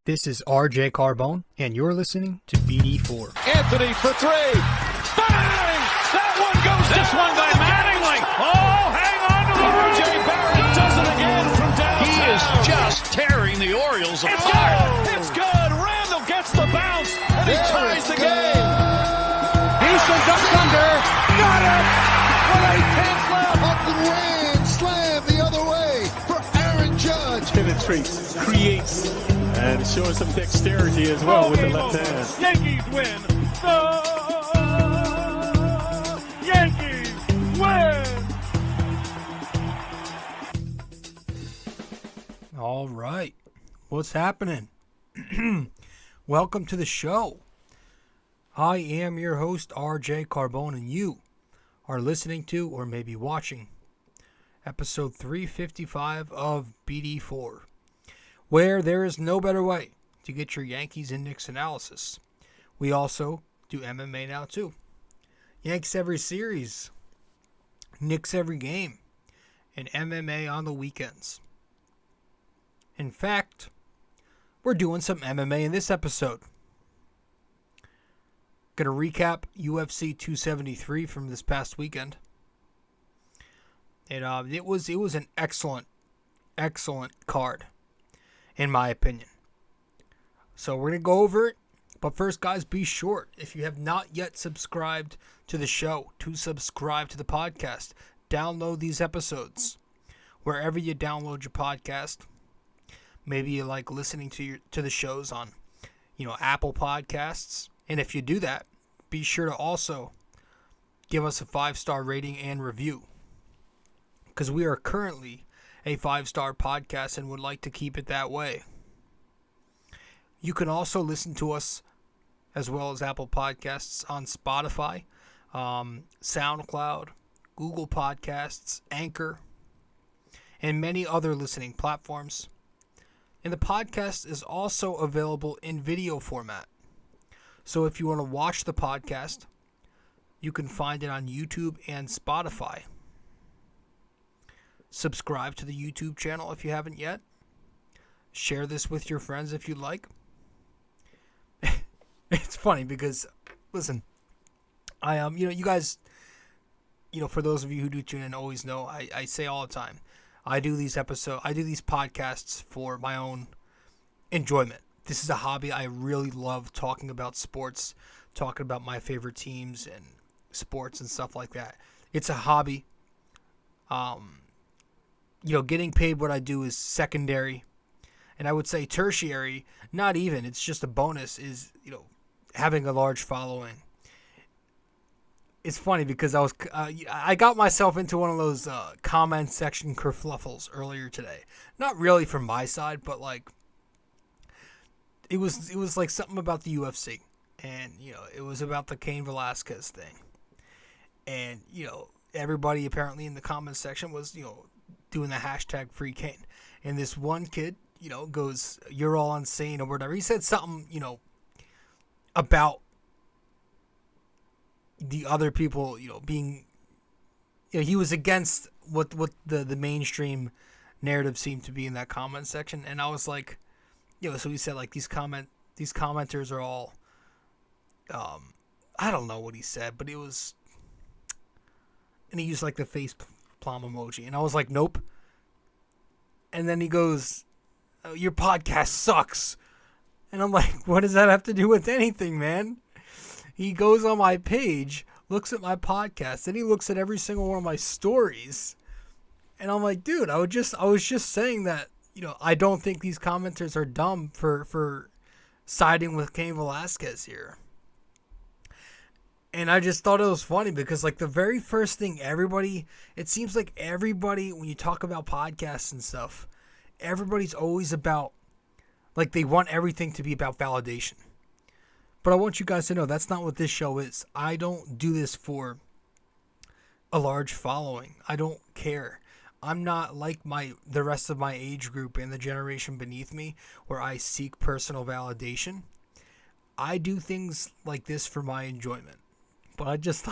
This is rjcarbone, and you're listening to BD4. Anthony for three. Bang! That one goes down. This one by Mattingly. Oh, hang on to the RJ Barrett does it again from downtown. He is just tearing the Orioles apart. It's good. Randall gets the bounce, and he ties the game. Houston ducks under. Got it! With 8 tenths left. Up and ran. Slam the other way for Aaron Judge. Penetrates, creates, and showing some dexterity as well with the left hand. Yankees win. The Yankees win. All right. What's happening? Welcome to the show. I am your host, RJ Carbone, and you are listening to, or maybe watching, episode 355 of BD4, where there is no better way to get your Yankees and Knicks analysis. We also do MMA now too. Yanks every series, Knicks every game, and MMA on the weekends. In fact, we're doing some MMA in this episode. Going to recap UFC 273 from this past weekend. And it was an excellent card, in my opinion. So we're going to go over it. But first, guys, be sure, if you have not yet subscribed to the show, to subscribe to the podcast. Download these episodes wherever you download your podcast. Maybe you like listening to the shows on, Apple Podcasts. And if you do that, be sure to also give us a 5-star rating and review, because we are currently a 5-star podcast and would like to keep it that way. You can also listen to us, as well as Apple Podcasts, on Spotify, SoundCloud, Google Podcasts, Anchor, and many other listening platforms. And the podcast is also available in video format. So if you want to watch the podcast, you can find it on YouTube and Spotify. Subscribe to the YouTube channel if you haven't yet. Share this with your friends if you'd like. It's funny because, listen, you guys, for those of you who do tune in, always know I say all the time, I do these podcasts for my own enjoyment. This is a hobby. I really love talking about sports, talking about my favorite teams and sports and stuff like that. It's a hobby. Getting paid what I do is secondary. And I would say tertiary, not even. It's just a bonus, is, having a large following. It's funny because I got myself into one of those comment section kerfluffles earlier today. Not really from my side, but it was like something about the UFC, and it was about the Cain Velasquez thing, and everybody apparently in the comment section was doing the hashtag free Cain, and this one kid goes, "You're all insane," or whatever. He said something about the other people, being, he was against what the mainstream narrative seemed to be in that comment section. And I was like, so he said, these commenters are all, I don't know what he said, but it was, and he used the face palm emoji. And I was like, nope. And then he goes, "Oh, your podcast sucks." And I'm like, what does that have to do with anything, man? He goes on my page, looks at my podcast, and he looks at every single one of my stories. And I'm like, dude, I was just saying that, I don't think these commenters are dumb for siding with Cain Velasquez here. And I just thought it was funny because, the very first thing it seems like everybody, when you talk about podcasts and stuff, everybody's always about, they want everything to be about validation. But I want you guys to know that's not what this show is. I don't do this for a large following. I don't care. I'm not like the rest of my age group and the generation beneath me where I seek personal validation. I do things like this for my enjoyment. But I just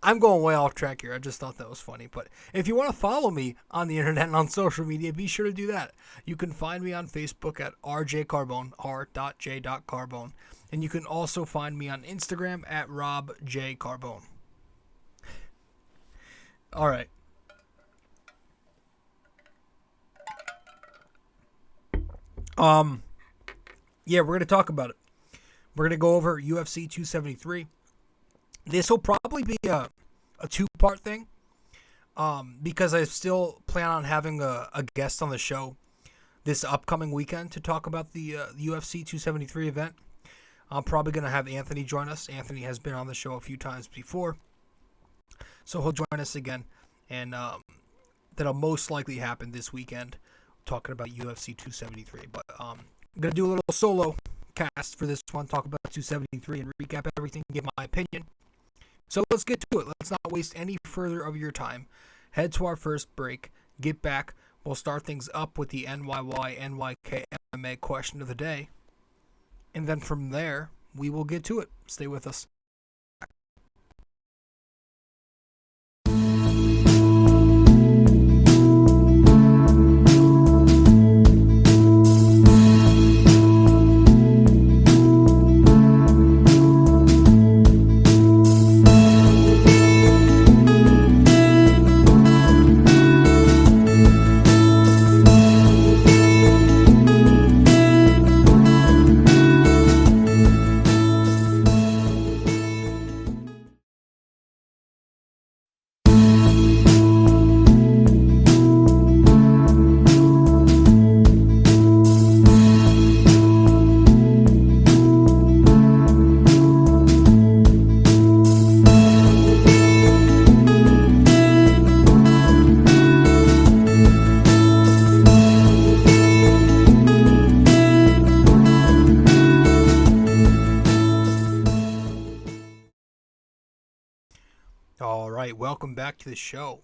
I'm going way off track here. I just thought that was funny. But if you want to follow me on the internet and on social media, be sure to do that. You can find me on Facebook at rjcarbone, r.j.carbone. And you can also find me on Instagram at robjcarbone. All right. Yeah, we're going to talk about it. We're going to go over UFC 273. This will probably be a two-part thing, because I still plan on having a guest on the show this upcoming weekend to talk about the UFC 273 event. I'm probably going to have Anthony join us. Anthony has been on the show a few times before, so he'll join us again, and that'll most likely happen this weekend, talking about UFC 273. But I'm going to do a little solo cast for this one, talk about 273 and recap everything, give my opinion. So let's get to it. Let's not waste any further of your time. Head to our first break. Get back. We'll start things up with the NYY-NYK-MMA question of the day. And then from there, we will get to it. Stay with us. All right, welcome back to the show.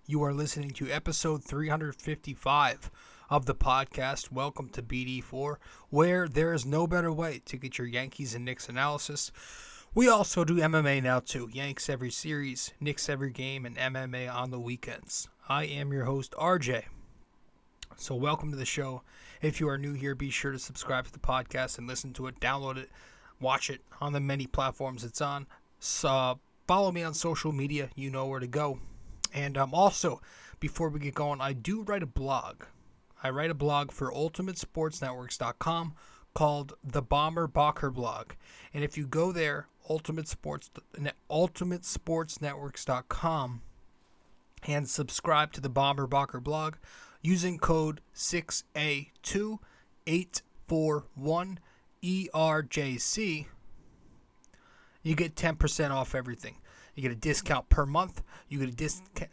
You are listening to episode 355 of the podcast. Welcome to BD4, where there is no better way to get your Yankees and Knicks analysis. We also do MMA now too. Yanks every series, Knicks every game, and MMA on the weekends. I am your host, RJ. So welcome to the show. If you are new here, be sure to subscribe to the podcast and listen to it, download it, watch it on the many platforms it's on. Follow me on social media. You know where to go. And also, before we get going, I do write a blog. I write a blog for ultimatesportsnetworks.com called the Bomber Bacher blog. And if you go there, ultimatesportsnetworks.com, and subscribe to the Bomber Bacher blog using code 6A2841ERJC, you get 10% off everything. You get a discount per month. You get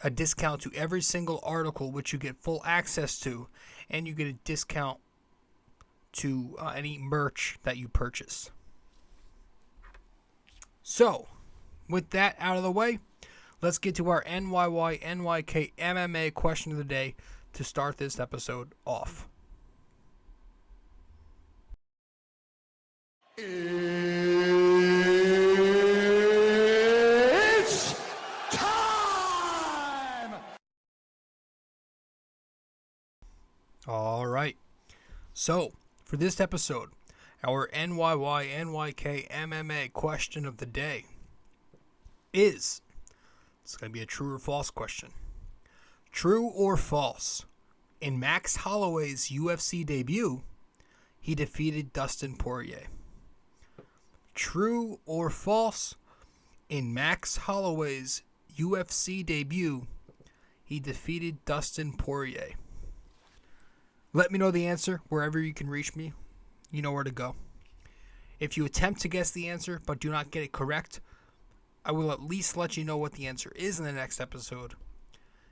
a discount to every single article, which you get full access to. And you get a discount to any merch that you purchase. So, with that out of the way, let's get to our NYY-NYK-MMA question of the day to start this episode off. All right. So, for this episode, our NYY-NYK-MMA question of the day is, it's going to be a true or false question. True or false? In Max Holloway's UFC debut, he defeated Dustin Poirier. True or false? In Max Holloway's UFC debut, he defeated Dustin Poirier. Let me know the answer wherever you can reach me. You know where to go. If you attempt to guess the answer but do not get it correct, I will at least let you know what the answer is in the next episode.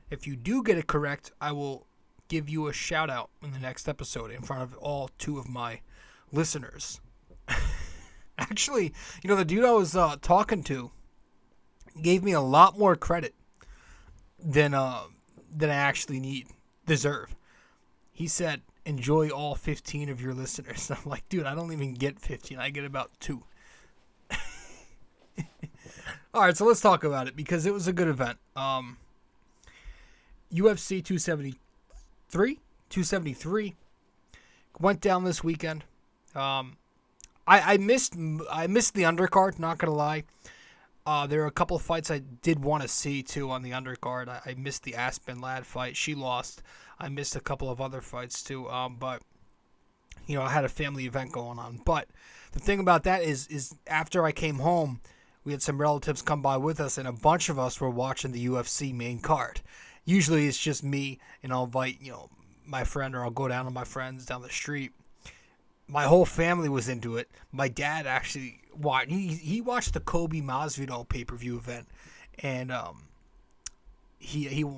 If you do get it correct, I will give you a shout out in the next episode in front of all two of my listeners. Actually, the dude I was talking to gave me a lot more credit than I actually deserve. He said, enjoy all 15 of your listeners. I'm like, dude, I don't even get 15. I get about 2. All right, so let's talk about it because it was a good event. UFC 273 went down this weekend. I missed the undercard, not gonna lie. There are a couple of fights I did want to see too on the undercard. I missed the Aspen Ladd fight; she lost. I missed a couple of other fights too. But I had a family event going on. But the thing about that is after I came home, we had some relatives come by with us, and a bunch of us were watching the UFC main card. Usually it's just me, and I'll invite my friend, or I'll go down to my friends down the street. My whole family was into it. My dad actually watched. He watched the Kobe Masvidal pay-per-view event, and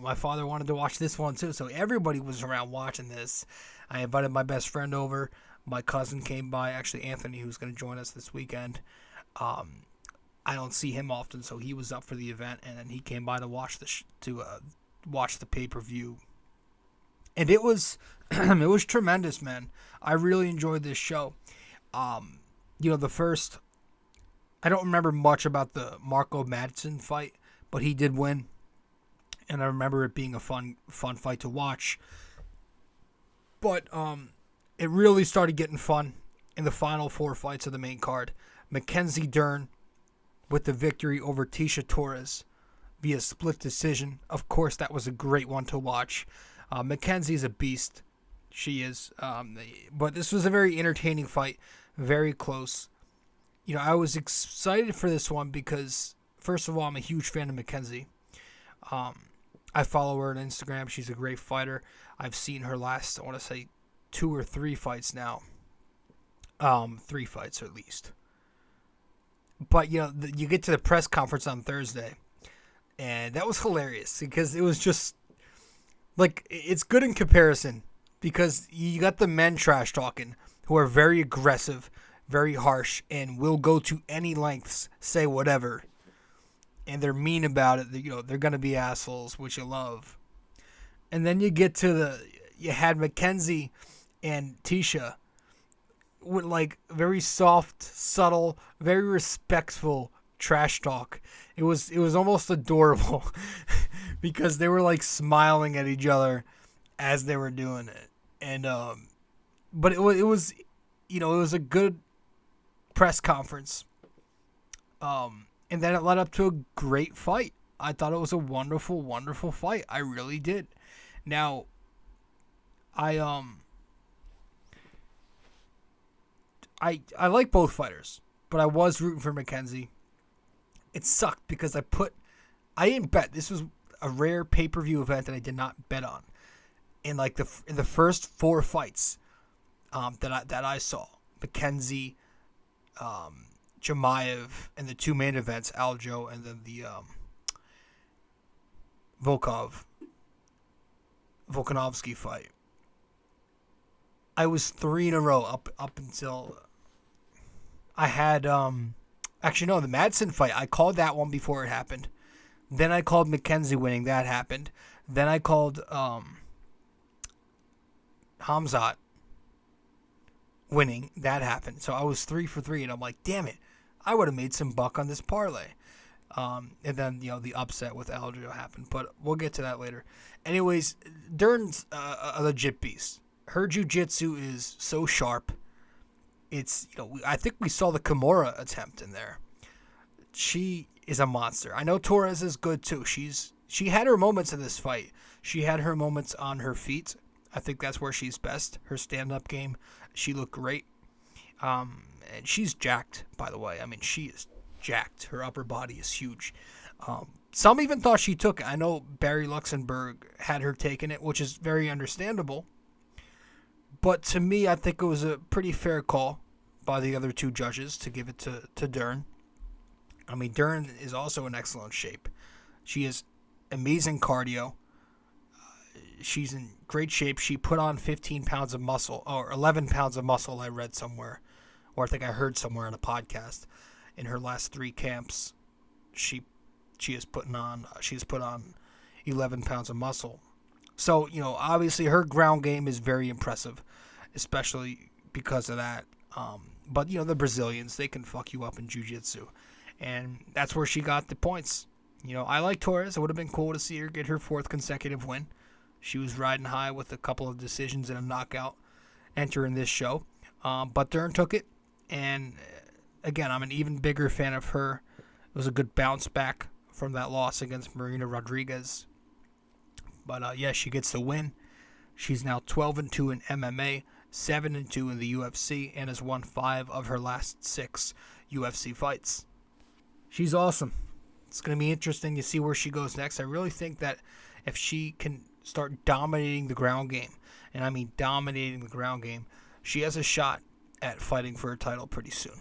my father wanted to watch this one too. So everybody was around watching this. I invited my best friend over. My cousin came by, actually Anthony, who's going to join us this weekend. I don't see him often, so he was up for the event, and then he came by to watch watch the pay-per-view. And it was it was tremendous, man. I really enjoyed this show. The first, I don't remember much about the Marco Madsen fight, but he did win. And I remember it being a fun fight to watch. But it really started getting fun in the final 4 fights of the main card. Mackenzie Dern with the victory over Tasha Torres via split decision. Of course, that was a great one to watch. Mackenzie's a beast. She is. But this was a very entertaining fight. Very close. I was excited for this one because, first of all, I'm a huge fan of Mackenzie. I follow her on Instagram. She's a great fighter. I've seen her last, I want to say, 2 or 3 fights now. 3 fights at least. But, you get to the press conference on Thursday. And that was hilarious because it was just, it's good in comparison because you got the men trash talking who are very aggressive, very harsh, and will go to any lengths, say whatever. And they're mean about it. They're going to be assholes, which you love. And then you get to you had Mackenzie and Tasha with very soft, subtle, very respectful trash talk. It was almost adorable because they were smiling at each other as they were doing it. And but it was it was a good press conference. And then it led up to a great fight. I thought it was a wonderful, wonderful fight. I really did. Now, I like both fighters, but I was rooting for Mackenzie. It sucked because I didn't bet. This was a rare pay-per-view event that I did not bet on. In the first 4 fights that I saw, Mackenzie, Chimaev, and the 2 main events, Aljo, and then the Volkanovski fight. I was 3 in a row up until I had actually no, the Madsen fight. I called that one before it happened. Then I called Mackenzie winning. That happened. Then I called Khamzat winning. That happened. So I was 3 for 3, and I'm like, damn it, I would have made some buck on this parlay. And then the upset with Aljo happened, but we'll get to that later. Anyways, Dern's a legit beast. Her jiu-jitsu is so sharp. It's I think we saw the Kimura attempt in there. She is a monster. I know Torres is good too. She had her moments in this fight. She had her moments on her feet. I think that's where she's best. Her stand-up game, she looked great. And she's jacked, by the way. I mean, she is jacked. Her upper body is huge. Some even thought she took it. I know Barry Luxembourg had her taking it, which is very understandable. But to me, I think it was a pretty fair call by the other 2 judges to give it to Dern. I mean, Dern is also in excellent shape. She has amazing cardio. She's in great shape. She put on 15 pounds of muscle, or 11 pounds of muscle, I read somewhere. Or I think I heard somewhere on a podcast. In her last 3 camps, she has put on 11 pounds of muscle. So, obviously her ground game is very impressive, especially because of that. But, the Brazilians, they can fuck you up in jiu-jitsu. And that's where she got the points. I like Torres. It would have been cool to see her get her 4th consecutive win. She was riding high with a couple of decisions and a knockout entering this show. But Dern took it. And again, I'm an even bigger fan of her. It was a good bounce back from that loss against Marina Rodriguez. But yeah, she gets the win. She's now 12-2 in MMA, 7-2 in the UFC, and has won 5 of her last 6 UFC fights. She's awesome. It's going to be interesting to see where she goes next. I really think that if she can start dominating the ground game, and I mean dominating the ground game, she has a shot at fighting for a title pretty soon.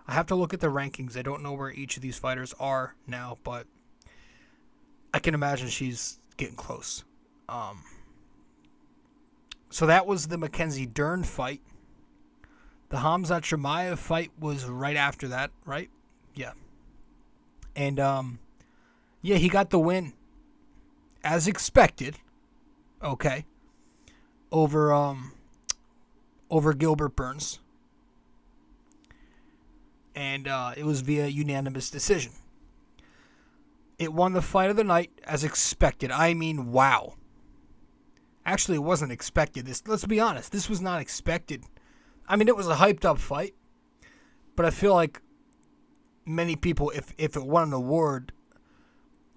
I have to look at the rankings. I don't know where each of these fighters are now, but I can imagine she's getting close. So that was the Mackenzie Dern fight. The Khamzat Chimaev fight was right after that, right? Yeah. And, yeah, he got the win. As expected. Okay. Over Gilbert Burns. And it was via unanimous decision. It won the fight of the night as expected. I mean, wow. Actually, it wasn't expected. Let's be honest. This was not expected. I mean, it was a hyped up fight. But I feel like many people, if it won an award,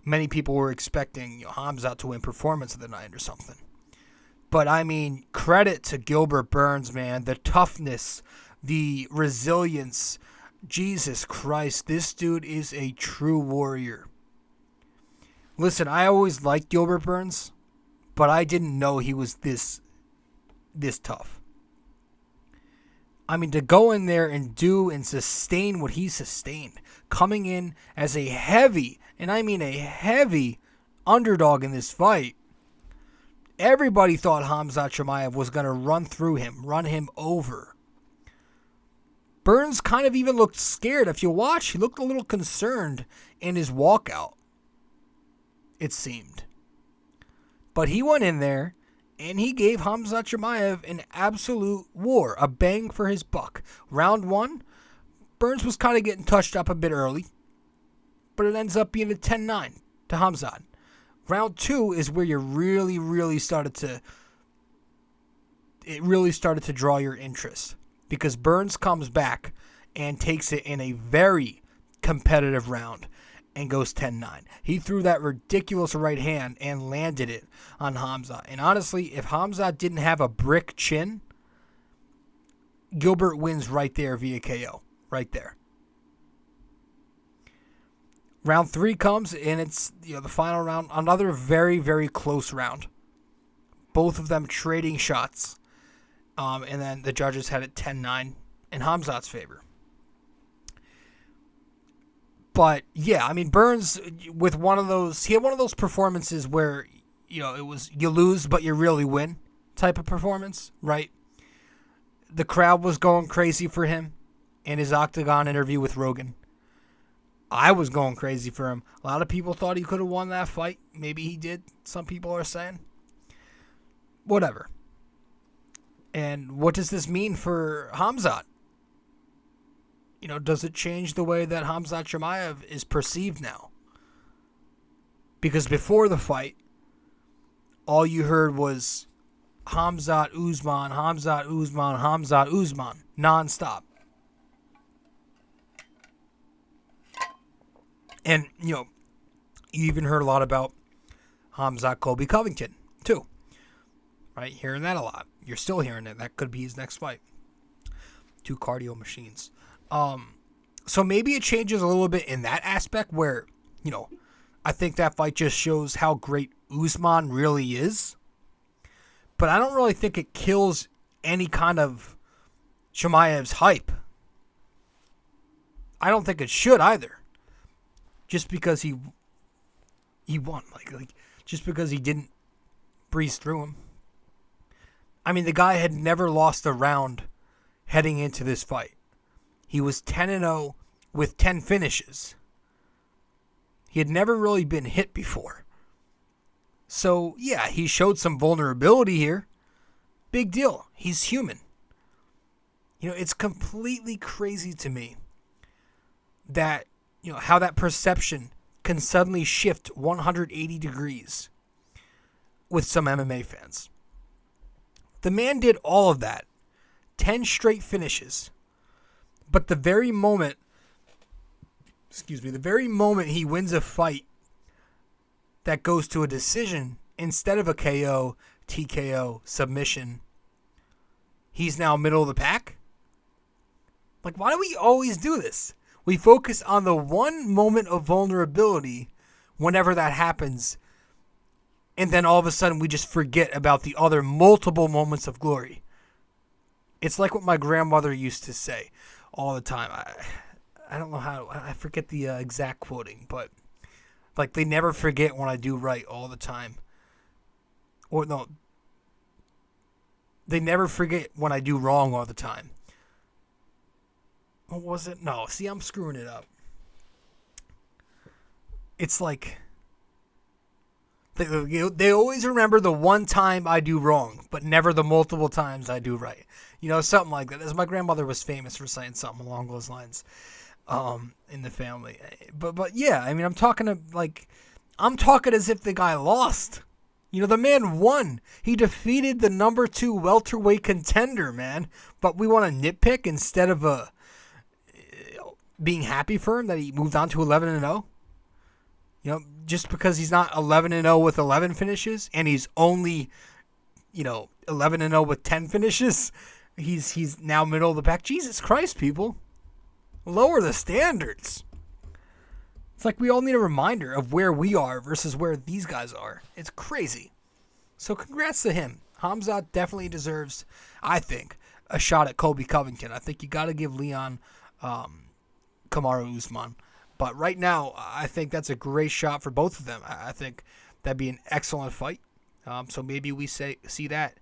many people were expecting Khamzat to win Performance of the Night or something. But I mean, credit to Gilbert Burns, man. The toughness, the resilience. Jesus Christ, this dude is a true warrior. Listen, I always liked Gilbert Burns, but I didn't know he was this tough. I mean, to go in there and do and sustain what he sustained, coming in as a heavy, and I mean a heavy underdog in this fight. Everybody thought Khamzat Chimaev was going to run through him, run him over. Burns kind of even looked scared. If you watch, he looked a little concerned in his walkout, it seemed. But he went in there, and he gave Khamzat Chimaev an absolute war, a bang for his buck. Round 1, Burns was kind of getting touched up a bit early, but it ends up being a 10-9 to Khamzat. Round 2 is where you really started to draw your interest, because Burns comes back and takes it in a very competitive round and goes 10-9. He threw that ridiculous right hand and landed it on Khamzat. And honestly, if Khamzat didn't have a brick chin, Gilbert wins right there via KO. Right there. Round 3 comes, and it's the final round. Another very, very close round. Both of them trading shots. And then the judges had it 10-9 in Khamzat's favor. But, yeah, I mean, Burns, with he had one of those performances where, it was you lose, but you really win type of performance, right? The crowd was going crazy for him in his Octagon interview with Rogan. I was going crazy for him. A lot of people thought he could have won that fight. Maybe he did, some people are saying. Whatever. And what does this mean for Khamzat? Does it change the way that Khamzat Chimaev is perceived now? Because before the fight, all you heard was Khamzat Usman, Khamzat Usman, Khamzat Usman, nonstop. And, you even heard a lot about Khamzat Colby Covington, too. Right? Hearing that a lot. You're still hearing it. That could be his next fight. 2 cardio machines. So maybe it changes a little bit in that aspect where, I think that fight just shows how great Usman really is. But I don't really think it kills any kind of Chimaev's hype. I don't think it should either. Just because he won. Like just because he didn't breeze through him. I mean, the guy had never lost a round heading into this fight. He was 10-0 with 10 finishes. He had never really been hit before. So, yeah, he showed some vulnerability here. Big deal. He's human. It's completely crazy to me that, how that perception can suddenly shift 180 degrees with some MMA fans. The man did all of that. 10 straight finishes. But the very moment he wins a fight that goes to a decision instead of a KO, TKO, submission, he's now middle of the pack? Like, why do we always do this? We focus on the one moment of vulnerability whenever that happens, and then all of a sudden we just forget about the other multiple moments of glory. It's like what my grandmother used to say all the time. I don't know how, I forget the exact quoting, but like, they never forget when I do right all the time. Or no, they never forget when I do wrong all the time. What was it? No, see, I'm screwing it up. It's like, they always remember the one time I do wrong, but never the multiple times I do right. Something like that. As my grandmother was famous for saying something along those lines in the family. But yeah, I mean, I'm talking as if the guy lost. The man won. He defeated the number 2 welterweight contender, man. But we want to nitpick instead of being happy for him that he moved on to 11-0. Just because he's not 11-0 with 11 finishes and he's only, 11-0 with 10 finishes, he's now middle of the pack. Jesus Christ, people. Lower the standards. It's like we all need a reminder of where we are versus where these guys are. It's crazy. So congrats to him. Khamzat definitely deserves, I think, a shot at Colby Covington. I think you got to give Leon Kamaru Usman. But right now, I think that's a great shot for both of them. I think that'd be an excellent fight. So maybe we see that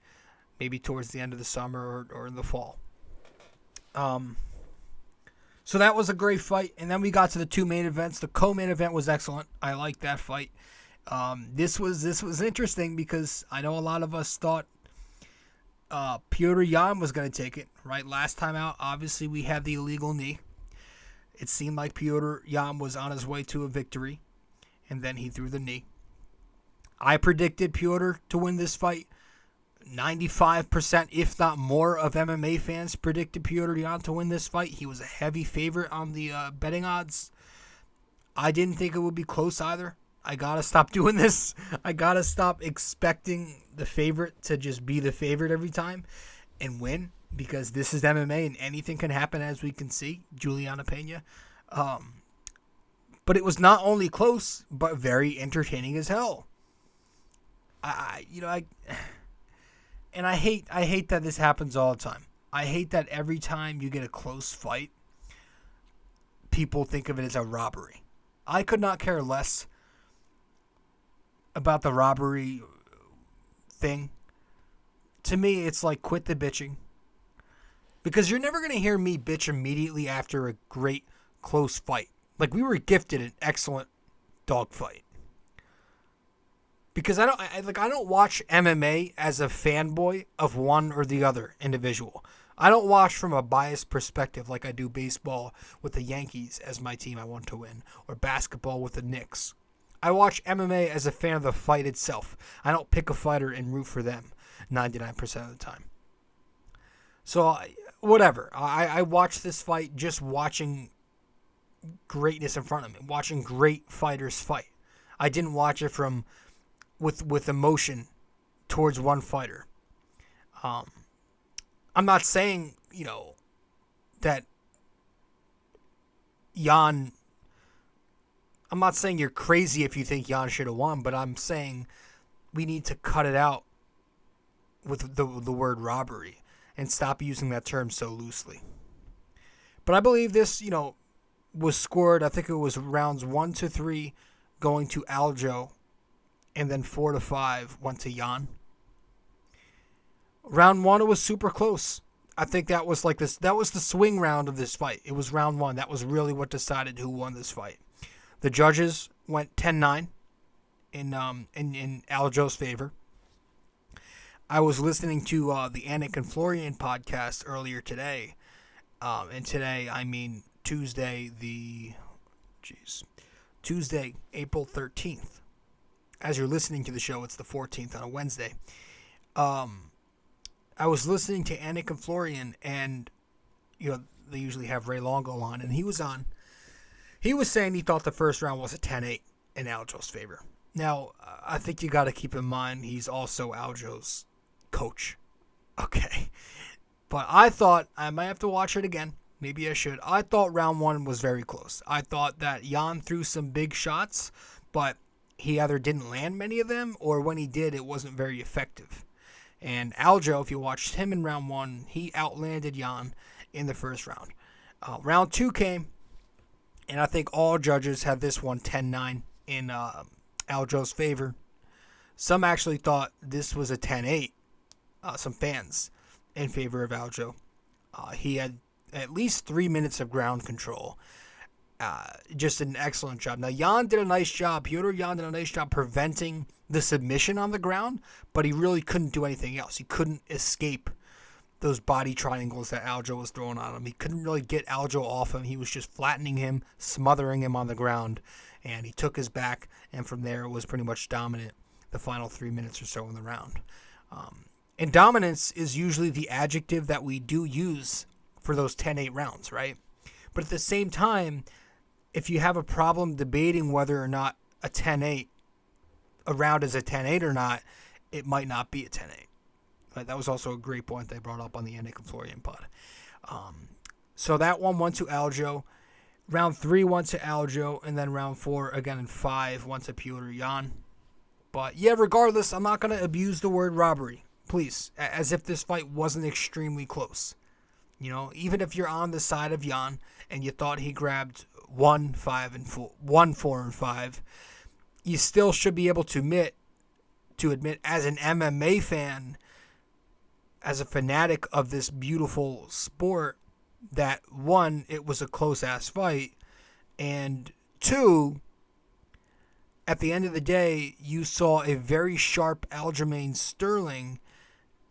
maybe towards the end of the summer or in the fall. So that was a great fight. And then we got to the 2 main events. The co-main event was excellent. I liked that fight. This was interesting because I know a lot of us thought Petr Yan was going to take it, right? Last time out, obviously, we had the illegal knee. It seemed like Petr Yan was on his way to a victory, and then he threw the knee. I predicted Petr to win this fight. 95%, if not more, of MMA fans predicted Petr Yan to win this fight. He was a heavy favorite on the betting odds. I didn't think it would be close either. I got to stop doing this. I got to stop expecting the favorite to just be the favorite every time and win, because this is MMA and anything can happen, as we can see. Juliana Pena. But it was not only close, but very entertaining as hell. I hate that this happens all the time. I hate that every time you get a close fight, people think of it as a robbery. I could not care less about the robbery thing. To me, it's like, quit the bitching. Because you're never going to hear me bitch immediately after a great close fight. Like, we were gifted an excellent dog fight. Because I don't watch MMA as a fanboy of one or the other individual. I don't watch from a biased perspective like I do baseball with the Yankees as my team I want to win, or basketball with the Knicks. I watch MMA as a fan of the fight itself. I don't pick a fighter and root for them 99% of the time. So, whatever. I watch this fight just watching greatness in front of me, watching great fighters fight. I didn't watch it from with emotion towards one fighter. I'm not saying, that Yan... I'm not saying you're crazy if you think Yan should have won, but I'm saying we need to cut it out with the word robbery and stop using that term so loosely. But I believe this, was scored, I think it was rounds 1-3 going to Aljo, and then 4-5 went to Yan. Round 1, it was super close. I think that was that was the swing round of this fight. It was round 1. That was really what decided who won this fight. The judges went 10-9 in Aljo's favor. I was listening to the Anik and Florian podcast earlier today. And today, I mean Tuesday, April 13th. As you're listening to the show, it's the 14th on a Wednesday. I was listening to Anik and Florian, and they usually have Ray Longo on, and he was on. He was saying he thought the first round was a 10-8 in Aljo's favor. Now, I think you got to keep in mind he's also Aljo's coach. Okay. But I thought, I might have to watch it again. Maybe I should. I thought round one was very close. I thought that Jan threw some big shots, but he either didn't land many of them, or when he did, it wasn't very effective. And Aljo, if you watched him in round one, he outlanded Jan in the first round. Round two came, and I think all judges had this one 10-9 in Aljo's favor. Some actually thought this was a 10-8, some fans in favor of Aljo. He had at least 3 minutes of ground control. Just an excellent job. Now, Jan did a nice job. Petr Yan did a nice job preventing the submission on the ground, but he really couldn't do anything else. He couldn't escape those body triangles that Aljo was throwing on him. He couldn't really get Aljo off him. He was just flattening him, smothering him on the ground, and he took his back, and from there it was pretty much dominant the final 3 minutes or so in the round. And dominance is usually the adjective that we do use for those 10-8 rounds, right? But at the same time, if you have a problem debating whether or not a 10-8, a round is a 10-8 or not, it might not be a 10-8. Right? That was also a great point they brought up on the Anik and Florian pod. So that one went to Aljo. Round 3 went to Aljo, and then round 4, again in 5, went to Petr Yan. But yeah, regardless, I'm not going to abuse the word robbery, please, as if this fight wasn't extremely close. Even if you're on the side of Yan and you thought he grabbed 1, 4, and 5, you still should be able to admit as an MMA fan, as a fanatic of this beautiful sport, that 1, it was a close-ass fight, and 2, at the end of the day, you saw a very sharp Aljamain Sterling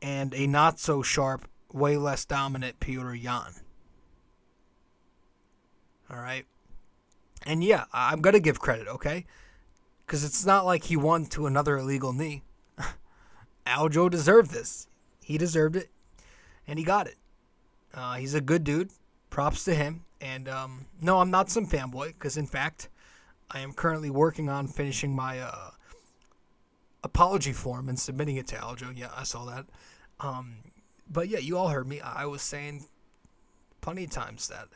and a not-so-sharp, way less dominant Petr Yan. All right? And yeah, I'm going to give credit, okay? Because it's not like he won to another illegal knee. Aljo deserved this. He deserved it, and he got it. He's a good dude. Props to him. And no, I'm not some fanboy, because in fact, I am currently working on finishing my apology form and submitting it to Aljo. Yeah, I saw that. But yeah, you all heard me. I was saying plenty of times that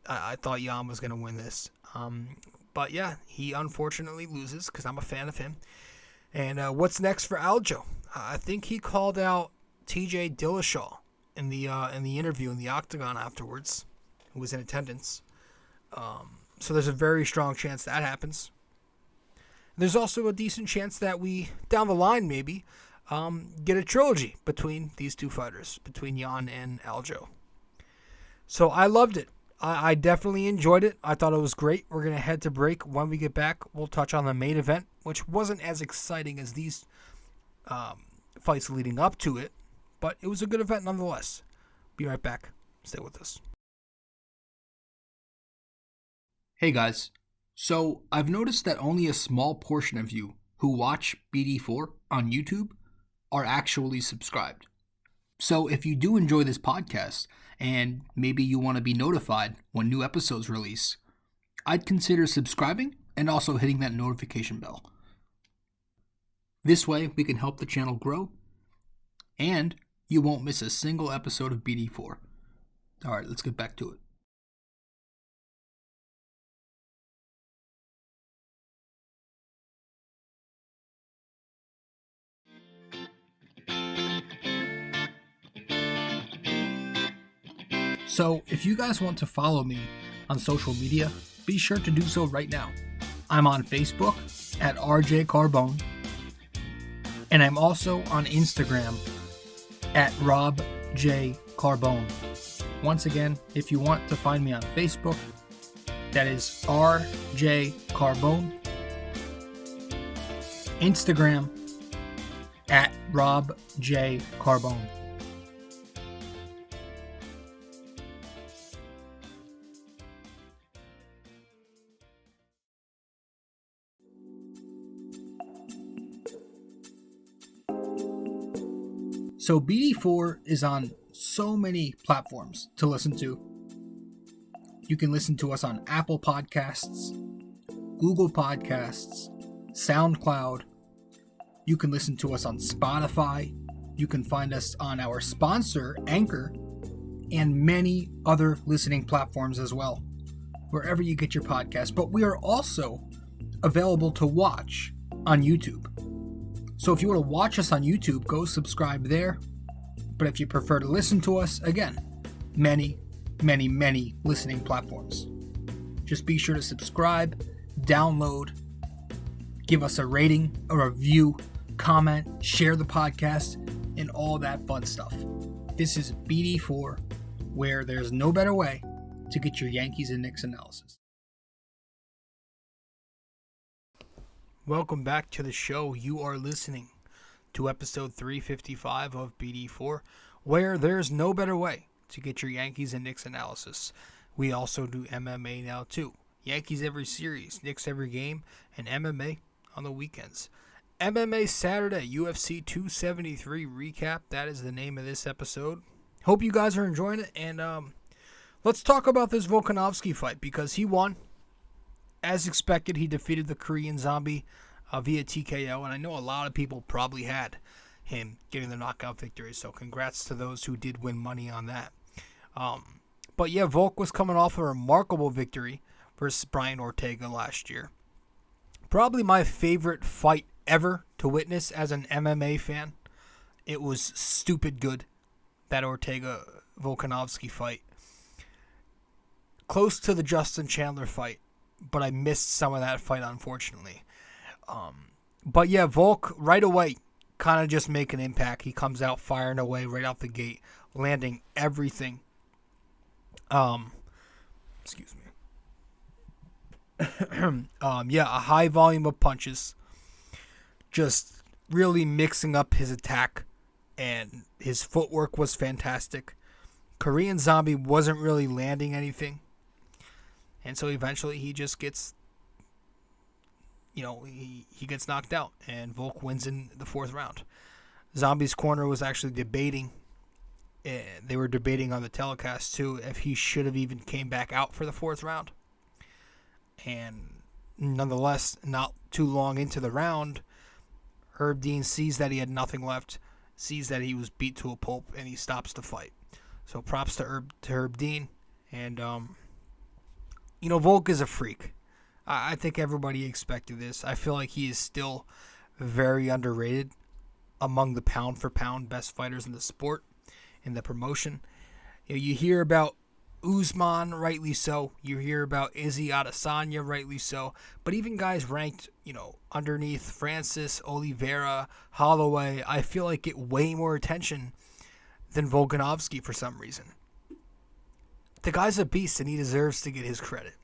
I thought Jan was going to win this. But yeah, he unfortunately loses because I'm a fan of him. And what's next for Aljo? I think he called out TJ Dillashaw in the interview in the Octagon afterwards, who was in attendance. So there's a very strong chance that happens. There's also a decent chance that we, down the line maybe, get a trilogy between these two fighters, between Jan and Aljo. So I loved it. I definitely enjoyed it. I thought it was great. We're going to head to break. When we get back, we'll touch on the main event, which wasn't as exciting as these fights leading up to it, but it was a good event nonetheless. Be right back. Stay with us. Hey guys. So I've noticed that only a small portion of you who watch BD4 on YouTube are actually subscribed. So if you do enjoy this podcast, and maybe you want to be notified when new episodes release, I'd consider subscribing and also hitting that notification bell. This way, we can help the channel grow, and you won't miss a single episode of BD4. Alright, let's get back to it. So, if you guys want to follow me on social media, be sure to do so right now. I'm on Facebook at rjcarbone, and I'm also on Instagram at rjcarbone. Once again, if you want to find me on Facebook, that is rjcarbone. Instagram at robjcarbone. So BD4 is on so many platforms to listen to. You can listen to us on Apple Podcasts, Google Podcasts, SoundCloud. You can listen to us on Spotify. You can find us on our sponsor, Anchor, and many other listening platforms as well, wherever you get your podcast. But we are also available to watch on YouTube. So if you want to watch us on YouTube, go subscribe there. But if you prefer to listen to us, again, many listening platforms. Just be sure to subscribe, download, give us a rating, a review, comment, share the podcast, and all that fun stuff. This is BD4, where there's no better way to get your Yankees and Knicks analysis. Welcome back to the show. You are listening to episode 355 of BD4, where there's no better way to get your Yankees and Knicks analysis. We also do MMA now too. Yankees every series, Knicks every game, and MMA on the weekends. MMA Saturday, UFC 273 recap. That is the name of this episode. Hope you guys are enjoying it. And let's talk about this Volkanovski fight, because he won. As expected, he defeated the Korean Zombie via TKO, and I know a lot of people probably had him getting the knockout victory, so congrats to those who did win money on that. But yeah, Volk was coming off a remarkable victory versus Brian Ortega last year. Probably my favorite fight ever to witness as an MMA fan. It was stupid good, that Ortega-Volkanovski fight. Close to the Justin Chandler fight, but I missed some of that fight, unfortunately. But yeah, Volk right away kind of just make an impact. He comes out firing away right out the gate, landing everything. Excuse me. Yeah, a high volume of punches. Just really mixing up his attack, and his footwork was fantastic. Korean Zombie wasn't really landing anything. And so eventually he just gets, he gets knocked out, and Volk wins in the fourth round. Zombie's corner was actually debating, they were debating on the telecast too, if he should have even came back out for the fourth round. And nonetheless, not too long into the round, Herb Dean sees that he had nothing left, sees that he was beat to a pulp, and he stops the fight. So props to Herb Dean. And, Volk is a freak. I think everybody expected this. I feel like he is still very underrated among the pound-for-pound best fighters in the sport, in the promotion. You hear about Usman, rightly so. You hear about Izzy Adesanya, rightly so. But even guys ranked, underneath Francis, Oliveira, Holloway, I feel like get way more attention than Volkanovski for some reason. The guy's a beast, and he deserves to get his credit.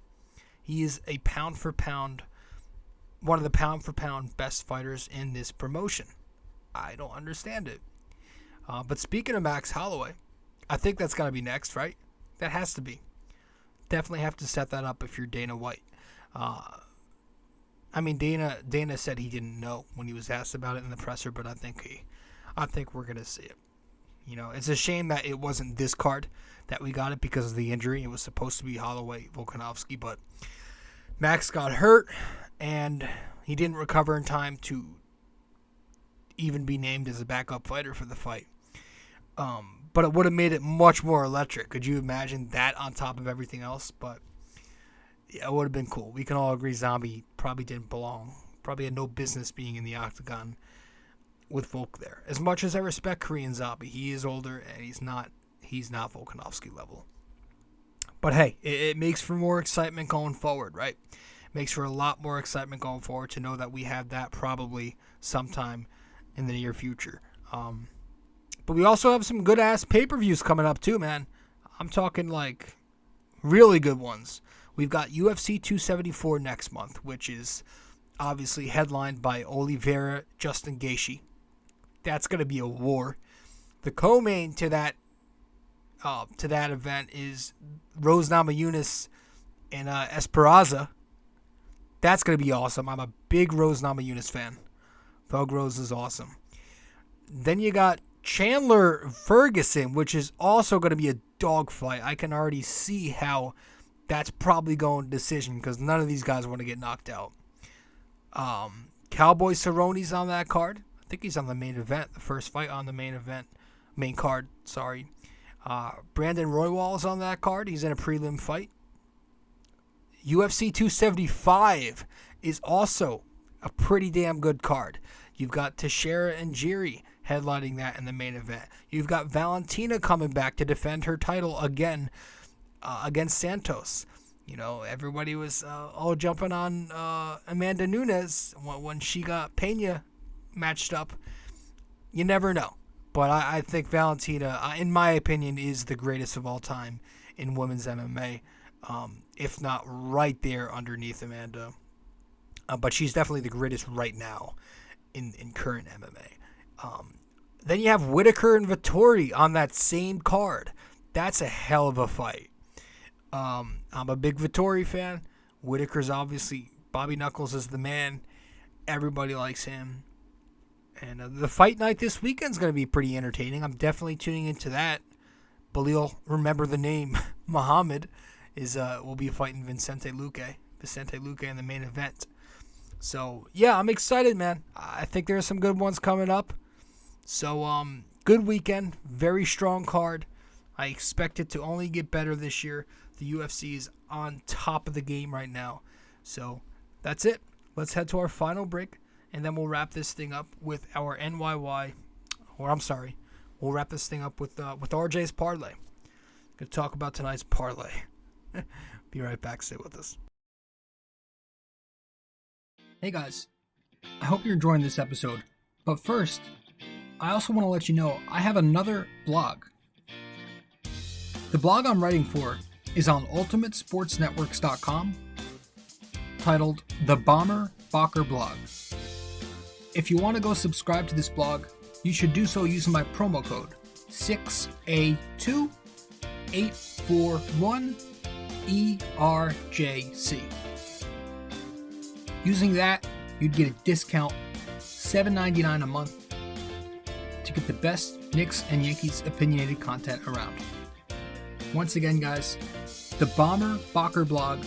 He is a pound-for-pound, one of the pound-for-pound best fighters in this promotion. I don't understand it. But speaking of Max Holloway, I think that's got to be next, right? That has to be. Definitely have to set that up if you're Dana White. Dana said he didn't know when he was asked about it in the presser, but I think we're gonna see it. It's a shame that it wasn't this card that we got it because of the injury. It was supposed to be Holloway, Volkanovski, but Max got hurt, and he didn't recover in time to even be named as a backup fighter for the fight. But it would have made it much more electric. Could you imagine that on top of everything else? But yeah, it would have been cool. We can all agree Zombie probably didn't belong. Probably had no business being in the octagon with Volk there. As much as I respect Korean Zombie, he is older, and he's not Volkanovski level. But hey, it makes for more excitement going forward, right? Makes for a lot more excitement going forward to know that we have that probably sometime in the near future. But we also have some good-ass pay-per-views coming up too, man. I'm talking like really good ones. We've got UFC 274 next month, which is obviously headlined by Oliveira, Justin Gaethje. That's going to be a war. The co-main to that event is Rose Namajunas and Esperanza. That's going to be awesome. I'm a big Rose Namajunas fan. Rose is awesome. Then you got Chandler Ferguson, which is also going to be a dogfight. I can already see how that's probably going to decision because none of these guys want to get knocked out. Cowboy Cerrone's on that card. I think he's on the main event, the first fight on the main card. Brandon Roywall's on that card. He's in a prelim fight. UFC 275 is also a pretty damn good card. You've got Teixeira and Jiri headlining that in the main event. You've got Valentina coming back to defend her title again against Santos. You know, everybody was all jumping on Amanda Nunes when she got Pena matched up. You never know. But I think Valentina, in my opinion, is the greatest of all time in women's MMA. If not right there underneath Amanda. But she's definitely the greatest right now in current MMA. Then you have Whitaker and Vettori on that same card. That's a hell of a fight. I'm a big Vettori fan. Whitaker's obviously, Bobby Knuckles is the man. Everybody likes him. And the fight night this weekend is going to be pretty entertaining. I'm definitely tuning into that. Belil, remember the name, Muhammad, will be fighting Vicente Luque in the main event. So, yeah, I'm excited, man. I think there's some good ones coming up. So, good weekend. Very strong card. I expect it to only get better this year. The UFC is on top of the game right now. So, that's it. Let's head to our final break, and then we'll wrap this thing up with our we'll wrap this thing up with RJ's parlay. Gonna talk about tonight's parlay. Be right back. Stay with us. Hey guys, I hope you're enjoying this episode. But first, I also want to let you know I have another blog. The blog I'm writing for is on ultimatesportsnetworks.com, titled The Bomber Bocker Blog. If you want to go subscribe to this blog, you should do so using my promo code 6A2841ERJC. Using that, you'd get a discount, $7.99 a month, to get the best Knicks and Yankees opinionated content around. Once again, guys, the Bomber Bocker blog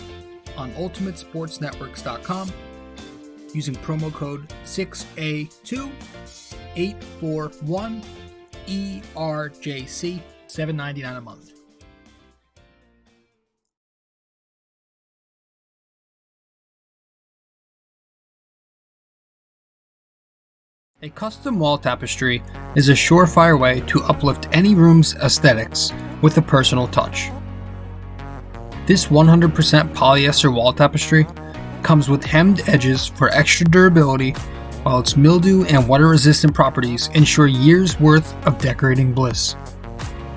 on ultimatesportsnetworks.com using promo code 6A2841ERJC, $7.99 a month. A custom wall tapestry is a surefire way to uplift any room's aesthetics with a personal touch. This 100% polyester wall tapestry comes with hemmed edges for extra durability, while its mildew and water-resistant properties ensure years' worth of decorating bliss.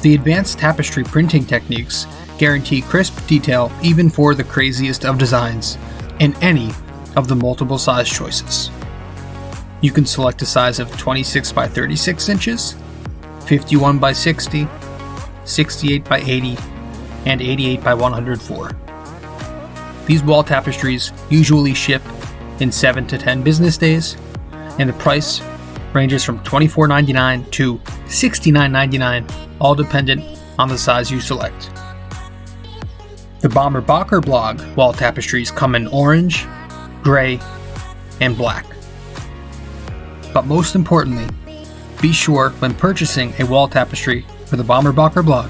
The advanced tapestry printing techniques guarantee crisp detail even for the craziest of designs in any of the multiple size choices. You can select a size of 26 by 36 inches, 51 by 60, 68 by 80, and 88 by 104. These wall tapestries usually ship in 7 to 10 business days, and the price ranges from $24.99 to $69.99, all dependent on the size you select. The Bomber Bocker blog wall tapestries come in orange, gray, and black. But most importantly, be sure when purchasing a wall tapestry for the Bomber Bocker blog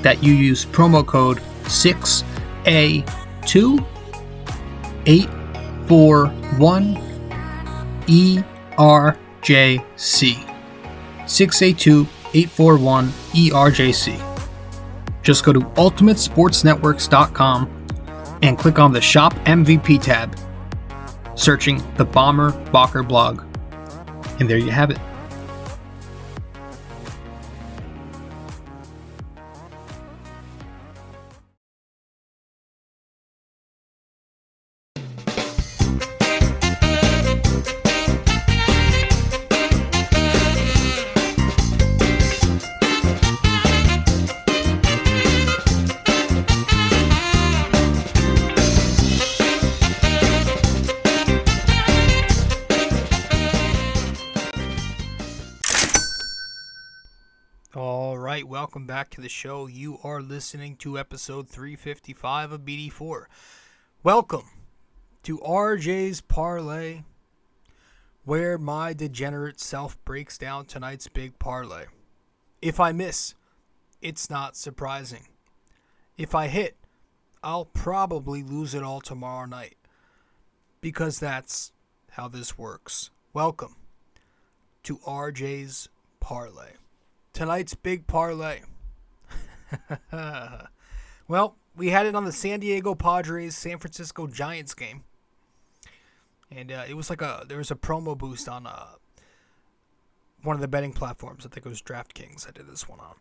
that you use promo code 6A2841ERJC. 6A2841ERJC. Just go to ultimatesportsnetworks.com and click on the Shop MVP tab, searching the Bomber Bocker blog. And there you have it. welcome back to the show. You are listening to episode 355 of BD4. Welcome to RJ's Parlay, where my degenerate self breaks down tonight's big parlay. If I miss, it's not surprising. If I hit, I'll probably lose it all tomorrow night, because that's how this works. Welcome to RJ's Parlay. Tonight's big parlay. Well, we had it on the San Diego Padres San Francisco Giants game. And it was like there was a promo boost on one of the betting platforms. I think it was DraftKings I did this one on.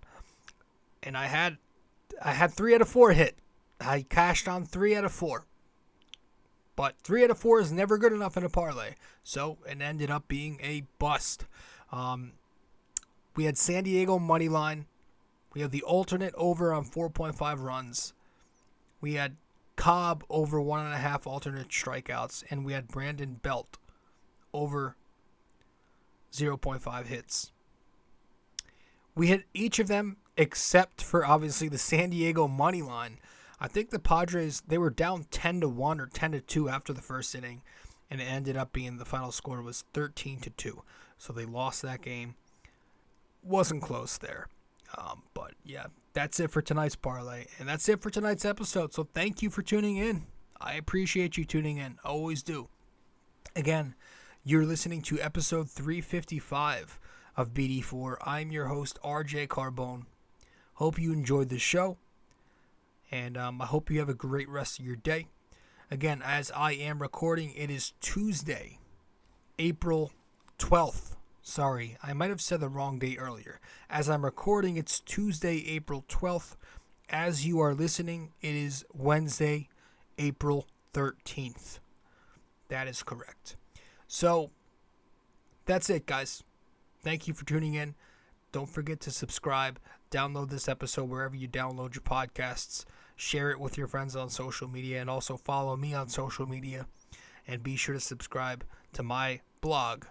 And I had 3 out of 4 hit. I cashed on 3 out of 4. But 3 out of 4 is never good enough in a parlay. So it ended up being a bust. We had San Diego money line. We had the alternate over on 4.5 runs. We had Cobb over 1.5 alternate strikeouts. And we had Brandon Belt over 0.5 hits. We hit each of them except for obviously the San Diego money line. I think the Padres, they were down 10-1 or 10-2 after the first inning. And it ended up being, the final score was 13-2. So they lost that game. Wasn't close there. But yeah, that's it for tonight's parlay. And that's it for tonight's episode. So thank you for tuning in. I appreciate you tuning in. I always do. Again, you're listening to episode 355 of BD4. I'm your host, rjcarbone. Hope you enjoyed the show. And I hope you have a great rest of your day. Again, as I am recording, it is Tuesday, April 12th. Sorry, I might have said the wrong date earlier. As I'm recording, it's Tuesday, April 12th. As you are listening, it is Wednesday, April 13th. That is correct. So, that's it, guys. Thank you for tuning in. Don't forget to subscribe. Download this episode wherever you download your podcasts. Share it with your friends on social media. And also follow me on social media. And be sure to subscribe to my blog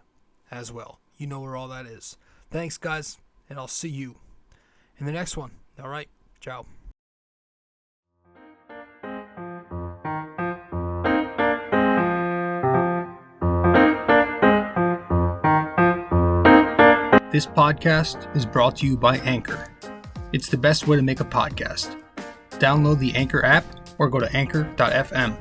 as well. You know where all that is. Thanks, guys, and I'll see you in the next one. All right, ciao. This podcast is brought to you by Anchor. It's the best way to make a podcast. Download the Anchor app or go to anchor.fm.